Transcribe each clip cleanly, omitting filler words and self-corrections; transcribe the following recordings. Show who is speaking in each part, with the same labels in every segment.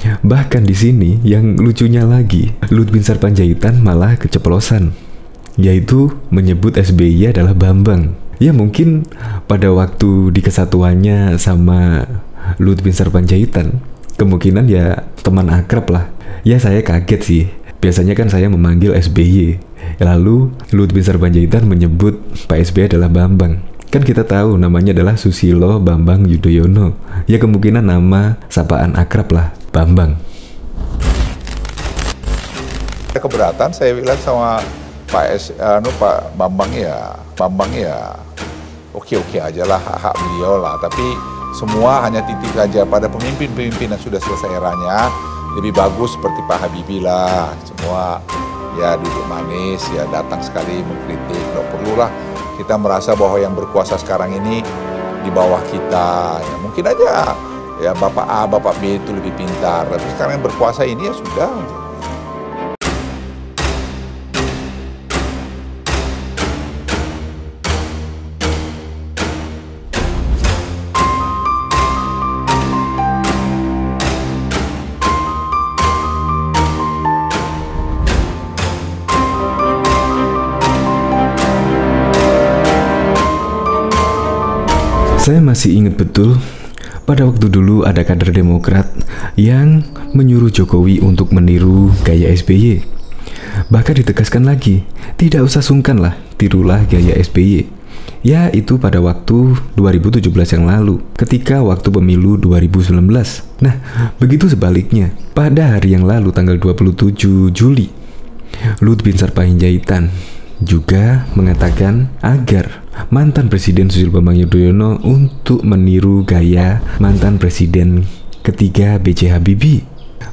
Speaker 1: Bahkan di sini yang lucunya lagi, Luhut bin Sarpanjaitan malah keceplosan, yaitu menyebut SBY adalah Bambang. Ya mungkin pada waktu di kesatuannya sama Luhut bin Sarpanjaitan, kemungkinan ya teman akrab lah. Ya saya kaget sih, biasanya kan saya memanggil SBY, lalu Luhut bin Sarpanjaitan menyebut Pak SBY adalah Bambang. Kan kita tahu namanya adalah Susilo Bambang Yudhoyono. Ya kemungkinan nama sapaan akrab lah, Bambang.
Speaker 2: Keberatan saya bilang sama Pak Bambang ya oke aja lah, hak beliau lah. Tapi semua hanya titik saja pada pemimpin-pemimpin yang sudah selesai eranya. Lebih bagus seperti Pak Habibie lah, semua ya duduk manis, ya datang sekali mengkritik. Tidak perlulah kita merasa bahwa yang berkuasa sekarang ini di bawah kita. Ya, mungkin aja ya Bapak A, Bapak B itu lebih pintar. Tapi sekarang yang berkuasa ini ya sudah.
Speaker 1: Saya masih ingat betul pada waktu dulu ada kader Demokrat yang menyuruh Jokowi untuk meniru gaya SBY. Bahkan ditegaskan lagi, tidak usah sungkan lah, tirulah gaya SBY. Ya itu pada waktu 2017 yang lalu, ketika waktu pemilu 2019. Nah, begitu sebaliknya, pada hari yang lalu tanggal 27 Juli, Luhut bin Sarpanjaitan juga mengatakan agar mantan Presiden Susilo Bambang Yudhoyono untuk meniru gaya mantan Presiden ketiga B.J. Habibie.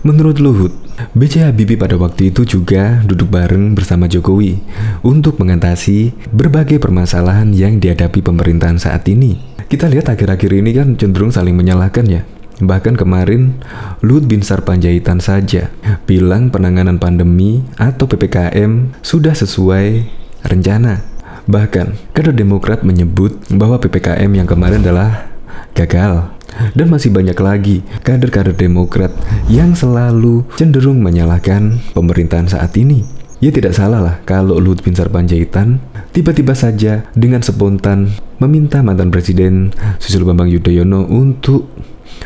Speaker 1: Menurut Luhut, B.J. Habibie pada waktu itu juga duduk bareng bersama Jokowi untuk mengatasi berbagai permasalahan yang dihadapi pemerintahan saat ini. Kita lihat akhir-akhir ini kan cenderung saling menyalahkan ya. Bahkan kemarin Luhut bin Sarpanjaitan saja bilang penanganan pandemi atau PPKM sudah sesuai rencana. Bahkan kader Demokrat menyebut bahwa PPKM yang kemarin adalah gagal. Dan masih banyak lagi kader-kader Demokrat yang selalu cenderung menyalahkan pemerintahan saat ini. Ya tidak salah lah kalau Luhut bin Sarpanjaitan tiba-tiba saja dengan spontan meminta mantan Presiden Susilo Bambang Yudhoyono untuk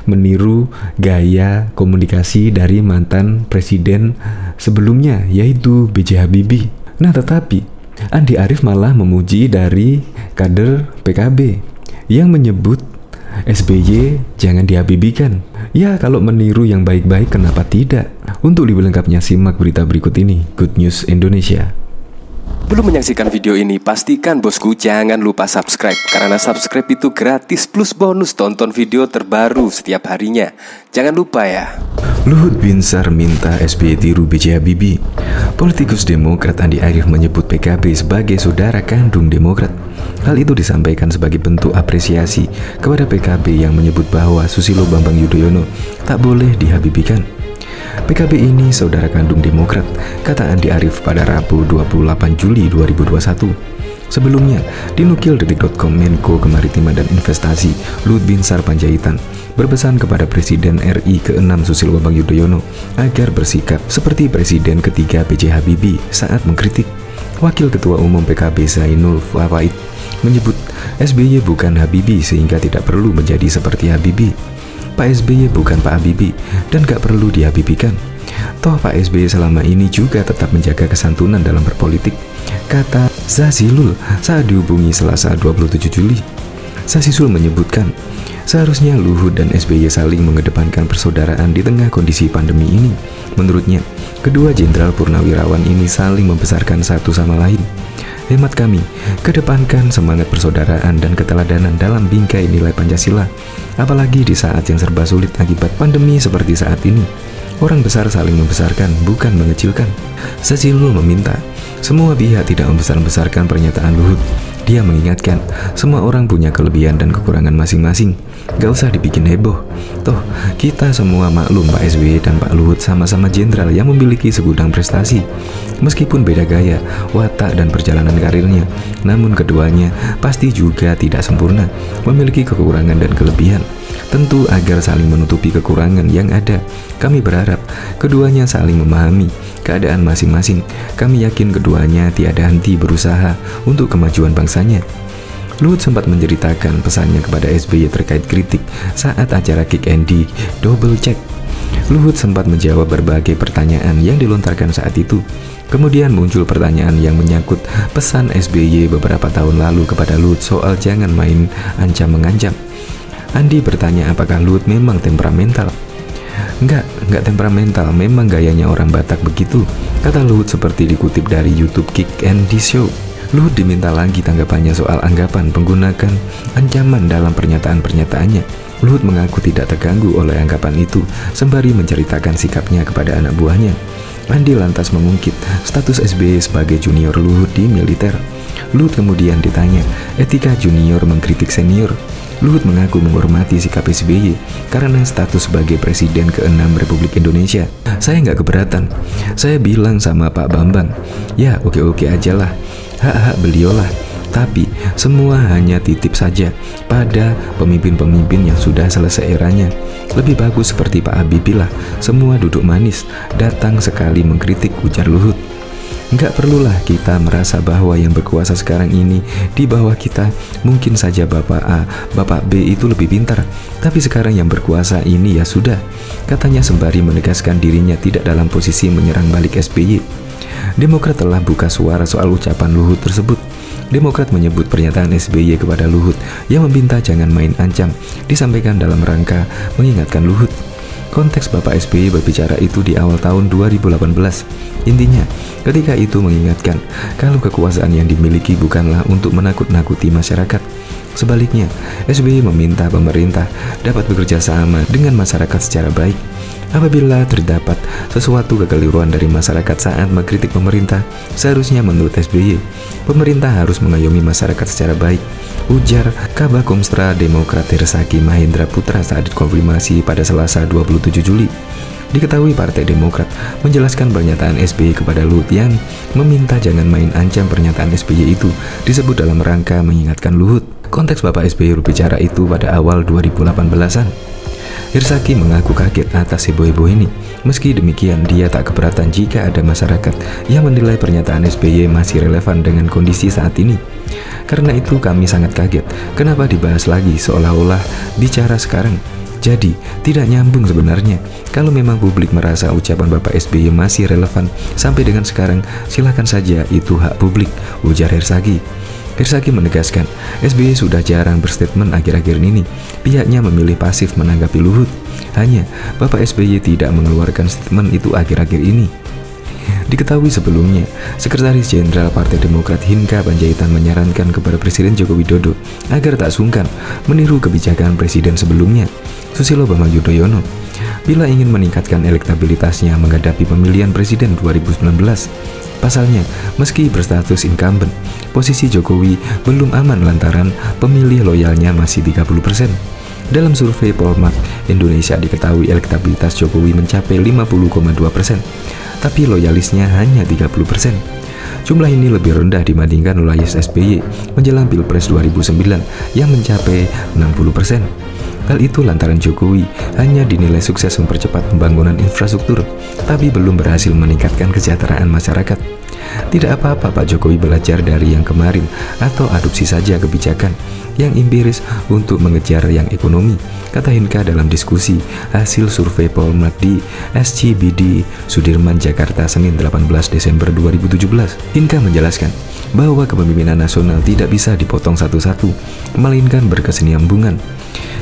Speaker 1: meniru gaya komunikasi dari mantan presiden sebelumnya, yaitu B.J. Habibie. Nah tetapi Andi Arief malah memuji dari kader PKB yang menyebut SBY jangan dihabibikan. Ya kalau meniru yang baik-baik kenapa tidak? Untuk lebih lengkapnya simak berita berikut ini. Good News Indonesia.
Speaker 3: Belum menyaksikan video ini, pastikan bosku jangan lupa subscribe. Karena subscribe itu gratis plus bonus tonton video terbaru setiap harinya. Jangan lupa ya.
Speaker 1: Luhut bin Sar minta SBY tiru B.J. Habibie. Politikus Demokrat Andi Arief menyebut PKB sebagai saudara kandung Demokrat. Hal itu disampaikan sebagai bentuk apresiasi kepada PKB yang menyebut bahwa Susilo Bambang Yudhoyono tak boleh dihabibikan. PKB ini saudara kandung Demokrat, kata Andi Arief pada Rabu 28 Juli 2021. Sebelumnya, dinukil detik.com, Menko Kemaritiman dan Investasi Luhut bin Sarpanjaitan berpesan kepada Presiden RI ke-6 Susilo Bambang Yudhoyono agar bersikap seperti Presiden ketiga B.J. Habibie saat mengkritik. Wakil Ketua Umum PKB Zainul Fawait menyebut SBY bukan Habibie sehingga tidak perlu menjadi seperti Habibie. Pak SBY bukan Pak Habibie dan gak perlu dihabibikan. Toh Pak SBY selama ini juga tetap menjaga kesantunan dalam berpolitik, kata Zazilul saat dihubungi Selasa 27 Juli. Zazilul menyebutkan, seharusnya Luhut dan SBY saling mengedepankan persaudaraan di tengah kondisi pandemi ini. Menurutnya, kedua jenderal purnawirawan ini saling membesarkan satu sama lain. Hemat kami, kedepankan semangat persaudaraan dan keteladanan dalam bingkai nilai Pancasila. Apalagi di saat yang serba sulit akibat pandemi seperti saat ini. Orang besar saling membesarkan, bukan mengecilkan. Zazilul meminta semua pihak tidak membesar-besarkan pernyataan Luhut. Dia mengingatkan, semua orang punya kelebihan dan kekurangan masing-masing. Gak usah dibikin heboh. Toh, kita semua maklum Pak SBY dan Pak Luhut sama-sama jenderal yang memiliki segudang prestasi. Meskipun beda gaya, watak dan perjalanan karirnya, namun keduanya pasti juga tidak sempurna, memiliki kekurangan dan kelebihan. Tentu agar saling menutupi kekurangan yang ada. Kami berharap keduanya saling memahami keadaan masing-masing. Kami yakin keduanya tiada henti berusaha untuk kemajuan bangsanya. Luhut sempat menceritakan pesannya kepada SBY terkait kritik saat acara Kick Andy Double Check. Luhut sempat menjawab berbagai pertanyaan yang dilontarkan saat itu. Kemudian muncul pertanyaan yang menyangkut pesan SBY beberapa tahun lalu kepada Luhut soal jangan main ancam-mengancam. Andi bertanya apakah Luhut memang temperamental. Enggak temperamental, memang gayanya orang Batak begitu, kata Luhut seperti dikutip dari YouTube Kick Andy Show. Luhut diminta lagi tanggapannya soal anggapan penggunakan ancaman dalam pernyataan-pernyataannya. Luhut mengaku tidak terganggu oleh anggapan itu, sembari menceritakan sikapnya kepada anak buahnya. Andi lantas mengungkit status SBY sebagai junior Luhut di militer. Luhut kemudian ditanya etika junior mengkritik senior. Luhut mengaku menghormati sikap SBY karena status sebagai Presiden ke-6 Republik Indonesia. Saya nggak keberatan. Saya bilang sama Pak Bambang, ya oke-oke aja lah, hak-hak beliau lah. Tapi semua hanya titip saja pada pemimpin-pemimpin yang sudah selesai eranya. Lebih bagus seperti Pak Habibie lah, semua duduk manis, datang sekali mengkritik, ujar Luhut. Nggak perlulah kita merasa bahwa yang berkuasa sekarang ini di bawah kita. Mungkin saja Bapak A, Bapak B itu lebih pintar, tapi sekarang yang berkuasa ini ya sudah, katanya sembari menegaskan dirinya tidak dalam posisi menyerang balik SBY. Demokrat telah buka suara soal ucapan Luhut tersebut. Demokrat menyebut pernyataan SBY kepada Luhut yang meminta jangan main ancam disampaikan dalam rangka mengingatkan Luhut. Konteks Bapak SBY berbicara itu di awal tahun 2018. Intinya, ketika itu mengingatkan kalau kekuasaan yang dimiliki bukanlah untuk menakut-nakuti masyarakat. Sebaliknya, SBY meminta pemerintah dapat bekerja sama dengan masyarakat secara baik. Apabila terdapat sesuatu kekeliruan dari masyarakat saat mengkritik pemerintah, seharusnya menurut SBY, pemerintah harus mengayomi masyarakat secara baik, ujar Kabakomstra Demokrat Hersaki Mahendra Putra saat dikonfirmasi pada Selasa 27 Juli. Diketahui Partai Demokrat menjelaskan pernyataan SBY kepada Luhut yang meminta jangan main ancam. Pernyataan SBY itu disebut dalam rangka mengingatkan Luhut. Konteks Bapak SBY berbicara itu pada awal 2018-an. Hersaki mengaku kaget atas heboh-heboh ini. Meski demikian, dia tak keberatan jika ada masyarakat yang menilai pernyataan SBY masih relevan dengan kondisi saat ini. Karena itu kami sangat kaget, kenapa dibahas lagi seolah-olah bicara sekarang. Jadi, tidak nyambung sebenarnya. Kalau memang publik merasa ucapan Bapak SBY masih relevan sampai dengan sekarang, silakan saja, itu hak publik, ujar Hersaki. Hersaki menegaskan, SBY sudah jarang berstatement akhir-akhir ini. Pihaknya memilih pasif menanggapi Luhut. Hanya Bapak SBY tidak mengeluarkan statement itu akhir-akhir ini. Diketahui sebelumnya, Sekretaris Jenderal Partai Demokrat Hinca Panjaitan menyarankan kepada Presiden Joko Widodo agar tak sungkan meniru kebijakan Presiden sebelumnya, Susilo Bambang Yudhoyono, bila ingin meningkatkan elektabilitasnya menghadapi pemilihan Presiden 2019. Pasalnya, meski berstatus incumbent, posisi Jokowi belum aman lantaran pemilih loyalnya masih 30%. Dalam survei Polmark Indonesia diketahui elektabilitas Jokowi mencapai 50,2%, tapi loyalisnya hanya 30%. Jumlah ini lebih rendah dibandingkan loyalis SBY menjelang Pilpres 2009 yang mencapai 60%. Hal itu lantaran Jokowi hanya dinilai sukses mempercepat pembangunan infrastruktur, tapi belum berhasil meningkatkan kesejahteraan masyarakat. Tidak apa-apa Pak Jokowi belajar dari yang kemarin atau adopsi saja kebijakan yang empiris untuk mengejar yang ekonomi, kata Hinca dalam diskusi hasil survei Polmark di SCBD Sudirman, Jakarta, Senin 18 Desember 2017. Hinca menjelaskan bahwa kepemimpinan nasional tidak bisa dipotong satu-satu, melainkan berkesinambungan.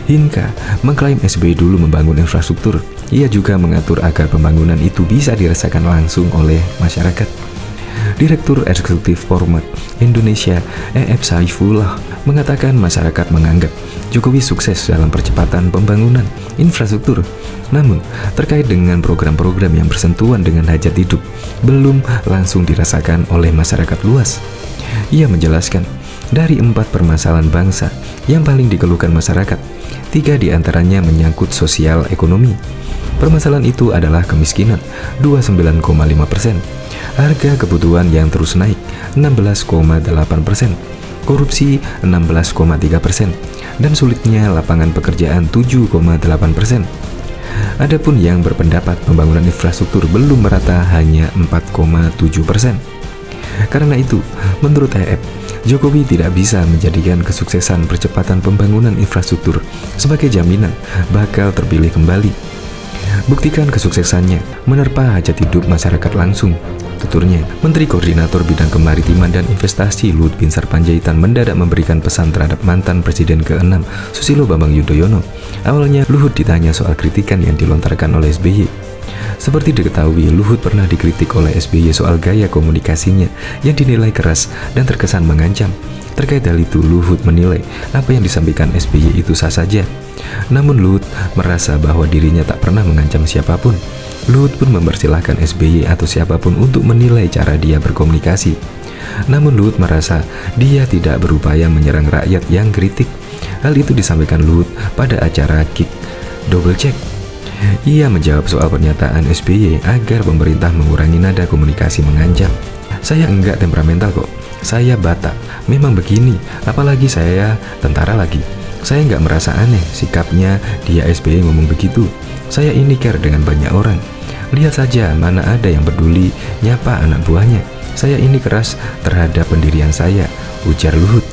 Speaker 1: Hinca mengklaim SBY dulu membangun infrastruktur. Ia juga mengatur agar pembangunan itu bisa dirasakan langsung oleh masyarakat. Direktur Eksekutif Polmark Indonesia E.F. Saifullah mengatakan masyarakat menganggap Jokowi sukses dalam percepatan pembangunan infrastruktur. Namun, terkait dengan program-program yang bersentuhan dengan hajat hidup, belum langsung dirasakan oleh masyarakat luas. Ia menjelaskan, dari 4 permasalahan bangsa yang paling dikeluhkan masyarakat, 3 diantaranya menyangkut sosial ekonomi. Permasalahan itu adalah kemiskinan 29,5%, harga kebutuhan yang terus naik 16,8%, korupsi 16,3%, dan sulitnya lapangan pekerjaan 7,8%. Adapun yang berpendapat pembangunan infrastruktur belum merata hanya 4,7%. Karena itu, menurut EF, Jokowi tidak bisa menjadikan kesuksesan percepatan pembangunan infrastruktur sebagai jaminan bakal terpilih kembali. Buktikan kesuksesannya menerpa hajat hidup masyarakat langsung, tuturnya. Menteri Koordinator Bidang Kemaritiman dan Investasi Luhut Binsar Panjaitan mendadak memberikan pesan terhadap mantan Presiden ke-6 Susilo Bambang Yudhoyono. Awalnya Luhut ditanya soal kritikan yang dilontarkan oleh SBY. Seperti diketahui, Luhut pernah dikritik oleh SBY soal gaya komunikasinya yang dinilai keras dan terkesan mengancam. Terkait hal itu, Luhut menilai apa yang disampaikan SBY itu sah saja. Namun Luhut merasa bahwa dirinya tak pernah mengancam siapapun. Luhut pun mempersilahkan SBY atau siapapun untuk menilai cara dia berkomunikasi. Namun Luhut merasa dia tidak berupaya menyerang rakyat yang kritik. Hal itu disampaikan Luhut pada acara Kick Double Check. Ia menjawab soal pernyataan SBY agar pemerintah mengurangi nada komunikasi mengancam. Saya enggak temperamental kok, saya Batak, memang begini, apalagi saya tentara lagi. Saya enggak merasa aneh sikapnya dia SBY ngomong begitu. Saya ini care dengan banyak orang. Lihat saja mana ada yang peduli nyapa anak buahnya. Saya ini keras terhadap pendirian saya, ujar Luhut.